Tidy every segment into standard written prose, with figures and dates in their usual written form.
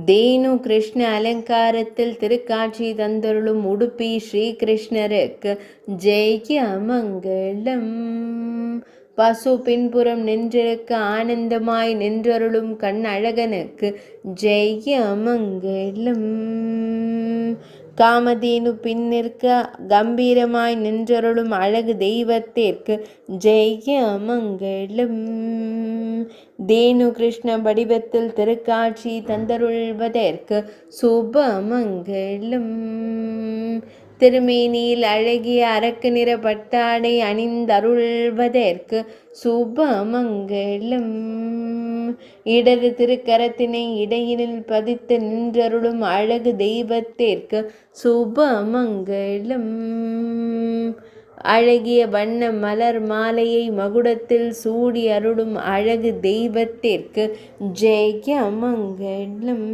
தேனு கிருஷ்ண அலங்காரத்தில் திருக்காட்சி தந்தருளும் உடுப்பி ஸ்ரீகிருஷ்ணருக்கு ஜெய மங்களம். பசு பின்புறம் நின்றிருக்க ஆனந்தமாய் நின்றருளும் கண் அழகனுக்கு ஜெய மங்களம். காமதேனு பின்னிற்க கம்பீரமாய் நின்றருளும் அழகு தெய்வத்திற்கு ஜெய மங்களம். தேனு கிருஷ்ண வடிவத்தில் திருக்காட்சி தந்தருள்வதற்கு சுப மங்களம். திருமேனியில் அழகிய அரக்கு நிற பட்டாடை அணிந்தருள்வதற்கு சுப மங்களம். இடது திருக்கரத்தினை இடையினில் பதித்து நின்றருளும் அழகு தெய்வத்திற்கு சுப மங்களம். அழகிய வண்ண மலர் மாலையை மகுடத்தில் சூடி அருளும் அழகு தெய்வத்திற்கு ஜெய மங்களம்.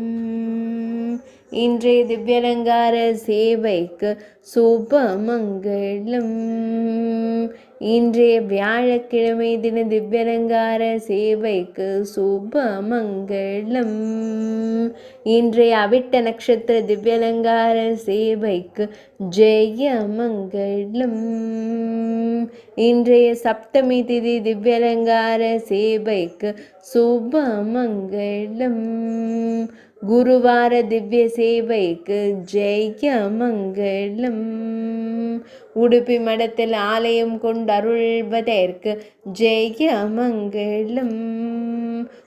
இன்றைய திவ்யலங்கார சேவைக்கு சுப மங்களம். இன்றைய வியாழக்கிழமை தின திவ்யலங்கார சேவைக்கு சுப மங்களம். இன்றைய அவிட்ட நட்சத்திர திவ்யலங்கார சேவைக்கு ஜெய மங்களம். இன்றைய சப்தமி திதி திவ்யலங்கார சேவைக்கு சுப மங்களம். குருவார திவ்ய சேவைக்கு ஜெய மங்களம். உடுப்பி மடத்தில் ஆலயம் கொண்டருள்வதற்கு ஜெய மங்களம்.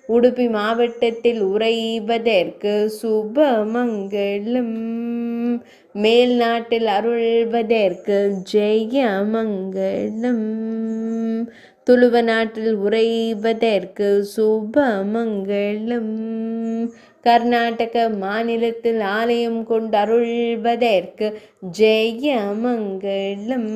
உடுப்பி மாவட்டத்தில் உறைவதற்கு சுப மங்களம். மேல் நாட்டில் அருள்வதற்கு ஜெய மங்களம். துளுவ நாட்டில் உறைவதற்கு சுப மங்களம். கர்நாடக மாநிலத்தில் ஆலயம் கொண்டருள்வதற்கு ஜெய மங்களம்.